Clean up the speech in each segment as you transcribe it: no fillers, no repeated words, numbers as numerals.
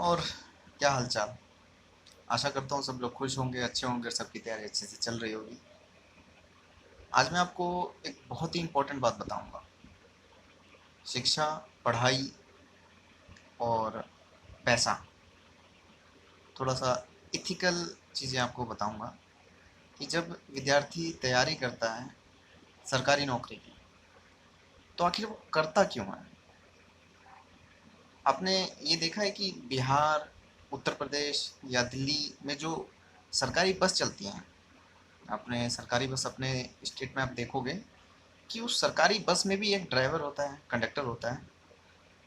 और क्या हालचाल। आशा करता हूँ सब लोग खुश होंगे, अच्छे होंगे और सबकी तैयारी अच्छे से चल रही होगी। आज मैं आपको एक बहुत ही इम्पोर्टेंट बात बताऊंगा। शिक्षा, पढ़ाई और पैसा, थोड़ा सा इथिकल चीज़ें आपको बताऊंगा कि जब विद्यार्थी तैयारी करता है सरकारी नौकरी की, तो आखिर वो करता क्यों है। आपने ये देखा है कि बिहार, उत्तर प्रदेश या दिल्ली में जो सरकारी बस चलती हैं, अपने सरकारी बस अपने स्टेट में आप देखोगे कि उस सरकारी बस में भी एक ड्राइवर होता है, कंडक्टर होता है,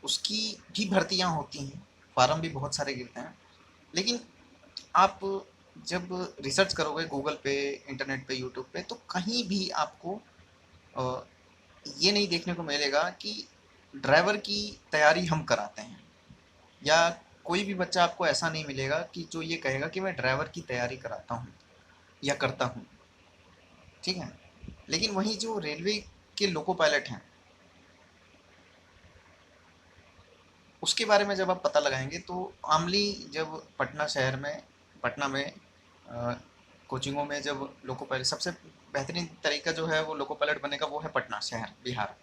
उसकी भी भर्तियां होती हैं, फार्म भी बहुत सारे गिरते हैं। लेकिन आप जब रिसर्च करोगे गूगल पे, इंटरनेट पे, यूट्यूब पे, तो कहीं भी आपको अ, ये नहीं देखने को मिलेगा कि ड्राइवर की तैयारी हम कराते हैं, या कोई भी बच्चा आपको ऐसा नहीं मिलेगा कि जो ये कहेगा कि मैं ड्राइवर की तैयारी कराता हूँ या करता हूँ। ठीक है। लेकिन वहीं जो रेलवे के लोको पायलट हैं, उसके बारे में जब आप पता लगाएंगे तो आमली जब पटना शहर में, पटना में कोचिंगों में जब लोको पायलट, सबसे बेहतरीन तरीका जो है वो लोको पायलट बनने का वो है पटना शहर, बिहार।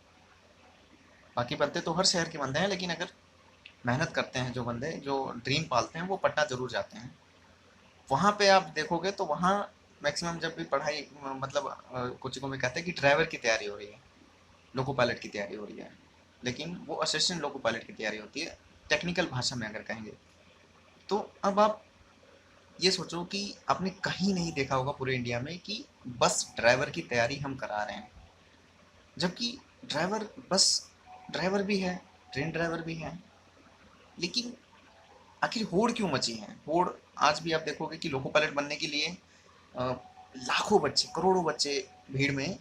बाकी बनते तो हर शहर के बनते हैं, लेकिन अगर मेहनत करते हैं जो बंदे, जो ड्रीम पालते हैं, वो पटना जरूर जाते हैं। वहाँ पे आप देखोगे तो वहाँ मैक्सिमम जब भी पढ़ाई मतलब कोचिंगों में कहते हैं कि ड्राइवर की तैयारी हो रही है, लोको पायलट की तैयारी हो रही है, लेकिन वो असिस्टेंट लोको पायलट की तैयारी होती है, टेक्निकल भाषा में अगर कहेंगे। तो अब आप ये सोचो कि आपने कहीं नहीं देखा होगा पूरे इंडिया में कि बस ड्राइवर की तैयारी हम करा रहे हैं, जबकि ड्राइवर, बस ड्राइवर भी है, ट्रेन ड्राइवर भी है। लेकिन आखिर होड़ क्यों मची है। होड़ आज भी आप देखोगे कि लोको पायलट बनने के लिए अ, लाखों बच्चे, करोड़ों बच्चे भीड़ में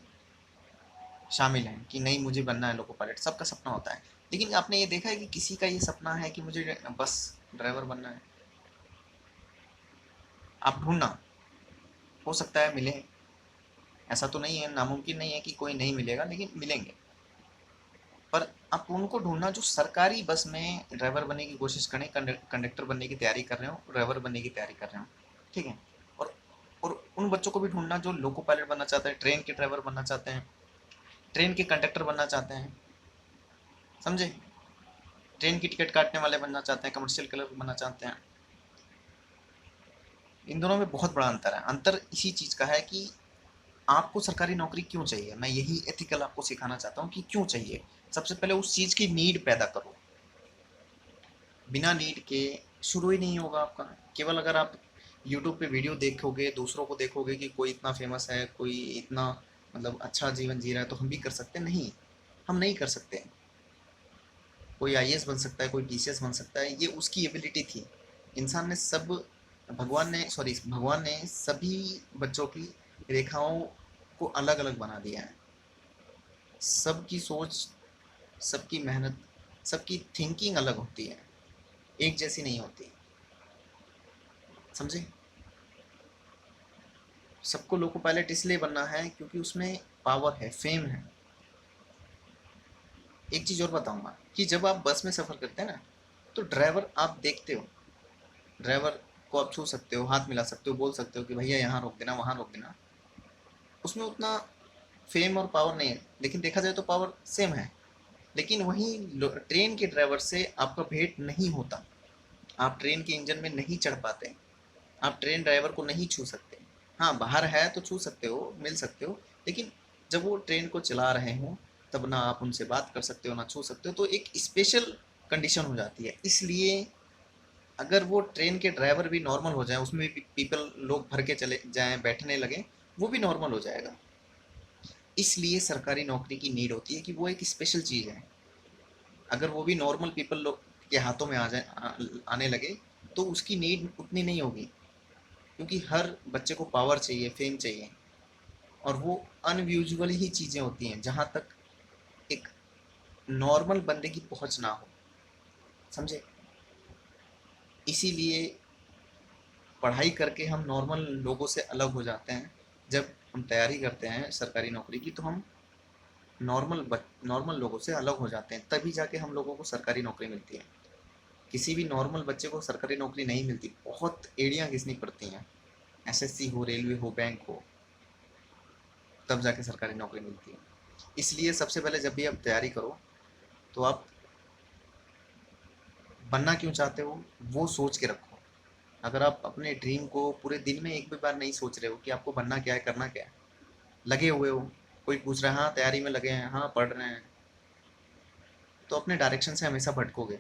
शामिल हैं कि नहीं मुझे बनना है लोको पायलट, सबका सपना होता है। लेकिन आपने ये देखा है कि किसी का ये सपना है कि मुझे बस ड्राइवर बनना है। आप ढूंढना, हो सकता है मिले, ऐसा तो नहीं है, नामुमकिन नहीं है कि कोई नहीं मिलेगा, लेकिन मिलेंगे। पर आप उनको ढूंढना जो सरकारी बस में ड्राइवर बनने की कोशिश करें, कंडक्टर बनने की तैयारी कर रहे हो, ड्राइवर बनने की तैयारी कर रहे हो। ठीक है। और और उन बच्चों को भी ढूंढना जो लोको पायलट बनना चाहते हैं, ट्रेन के ड्राइवर बनना चाहते हैं, ट्रेन के कंडक्टर बनना चाहते हैं। समझे। ट्रेन की टिकट काटने वाले बनना चाहते हैं, कमर्शियल क्लर्क बनना चाहते हैं। इन दोनों में बहुत बड़ा अंतर है। अंतर इसी चीज़ का है कि आपको सरकारी नौकरी क्यों चाहिए। मैं यही एथिकल आपको सिखाना चाहता हूँ कि क्यों चाहिए। सबसे पहले उस चीज़ की नीड पैदा करो। बिना नीड के शुरू ही नहीं होगा आपका। केवल अगर आप यूट्यूब पे वीडियो देखोगे, दूसरों को देखोगे कि कोई इतना फेमस है, कोई इतना मतलब अच्छा जीवन जी रहा है, तो हम भी कर सकते हैं, नहीं, हम नहीं कर सकते। कोई आईएएस बन सकता है, कोई पीसीएस बन सकता है, ये उसकी एबिलिटी थी। इंसान ने सब, भगवान ने सभी बच्चों की रेखाओं को अलग अलग बना दिया है। सबकी सोच, सबकी मेहनत, सबकी थिंकिंग अलग होती है, एक जैसी नहीं होती। समझे। सबको लोको पायलट इसलिए बनना है क्योंकि उसमें पावर है, फेम है। एक चीज़ और बताऊंगा कि जब आप बस में सफ़र करते हैं ना, तो ड्राइवर आप देखते हो, ड्राइवर को आप छू सकते हो, हाथ मिला सकते हो, बोल सकते हो कि भैया यहाँ रोक देना, वहाँ रोक देना। उसमें उतना फेम और पावर नहीं है, लेकिन देखा जाए तो पावर सेम है। लेकिन वहीं ट्रेन के ड्राइवर से आपका भेंट नहीं होता। आप ट्रेन के इंजन में नहीं चढ़ पाते, आप ट्रेन ड्राइवर को नहीं छू सकते। हाँ, बाहर है तो छू सकते हो, मिल सकते हो, लेकिन जब वो ट्रेन को चला रहे हों तब ना आप उनसे बात कर सकते हो, ना छू सकते हो। तो एक स्पेशल कंडीशन हो जाती है। इसलिए अगर वो ट्रेन के ड्राइवर भी नॉर्मल हो जाए, उसमें भी पीपल, लोग भर के चले जाएं, बैठने लगे, वो भी नॉर्मल हो जाएगा। इसलिए सरकारी नौकरी की नीड होती है कि वो एक स्पेशल चीज़ है। अगर वो भी नॉर्मल पीपल लोग के हाथों में आ जाए, आने लगे, तो उसकी नीड उतनी नहीं होगी। क्योंकि हर बच्चे को पावर चाहिए, फेम चाहिए, और वो अनयूजुअल ही चीज़ें होती हैं जहाँ तक एक नॉर्मल बंदे की पहुँच ना हो। समझे। इसीलिए पढ़ाई करके हम नॉर्मल लोगों से अलग हो जाते हैं। जब हम तैयारी करते हैं सरकारी नौकरी की, तो हम नॉर्मल लोगों से अलग हो जाते हैं, तभी जाके हम लोगों को सरकारी नौकरी मिलती है। किसी भी नॉर्मल बच्चे को सरकारी नौकरी नहीं मिलती, बहुत एड़ियाँ घिसनी पड़ती हैं। एसएससी हो, रेलवे हो, बैंक हो, तब जाके सरकारी नौकरी मिलती है। इसलिए सबसे पहले जब भी आप तैयारी करो तो आप बनना क्यों चाहते हो वो सोच के रखो। अगर आप अपने ड्रीम को पूरे दिन में एक भी बार नहीं सोच रहे हो कि आपको बनना क्या है, करना क्या है, लगे हुए हो, कोई पूछ रहा है हाँ तैयारी में लगे हैं, हाँ पढ़ रहे हैं, तो अपने डायरेक्शन से हमेशा भटकोगे।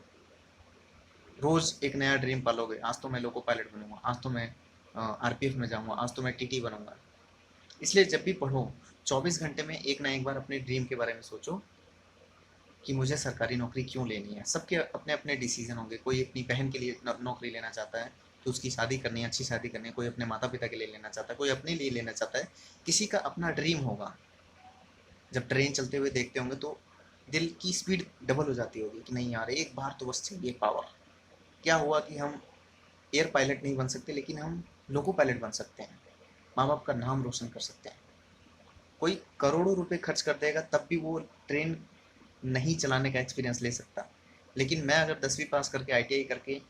रोज़ एक नया ड्रीम पालोगे, आज तो मैं लोको पायलट बनूंगा, आज तो मैं आरपीएफ में जाऊंगा, आज तो मैं टीटी बनूंगा। इसलिए जब भी पढ़ो 24 घंटे में एक ना एक बार अपने ड्रीम के बारे में सोचो कि मुझे सरकारी नौकरी क्यों लेनी है। सबके अपने अपने डिसीजन होंगे। कोई अपनी बहन के लिए नौकरी लेना चाहता है तो उसकी शादी करनी है, अच्छी शादी करनी है। कोई अपने माता पिता के लिए लेना चाहता है, कोई अपने लिए लेना चाहता है। किसी का अपना ड्रीम होगा। जब ट्रेन चलते हुए देखते होंगे तो दिल की स्पीड डबल हो जाती होगी कि नहीं यार एक बार तो बस चाहिए पावर। क्या हुआ कि हम एयर पायलट नहीं बन सकते लेकिन हम लोको पायलट बन सकते हैं, माँ बाप का नाम रोशन कर सकते हैं। कोई करोड़ों रुपए खर्च कर देगा तब भी वो ट्रेन नहीं चलाने का एक्सपीरियंस ले सकता। लेकिन मैं अगर 10वीं पास करके आईटीआई करके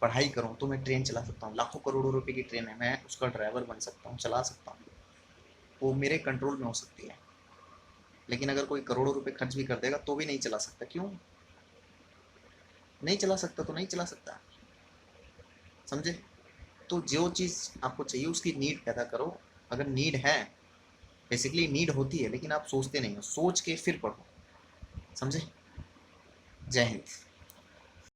पढ़ाई करूँ तो मैं ट्रेन चला सकता हूँ। लाखों करोड़ों रुपए की ट्रेन है, मैं उसका ड्राइवर बन सकता हूँ, चला सकता हूँ। वो मेरे कंट्रोल में हो सकती है। लेकिन अगर कोई करोड़ों रुपए खर्च भी कर देगा तो भी नहीं चला सकता। क्यों नहीं चला सकता? तो नहीं चला सकता, समझे? तो जो चीज़ आपको चाहिए उसकी नीड पैदा करो। अगर नीड है, बेसिकली नीड होती है लेकिन आप सोचते नहीं हो, सोच के फिर पढ़ो। समझे? जय हिंद।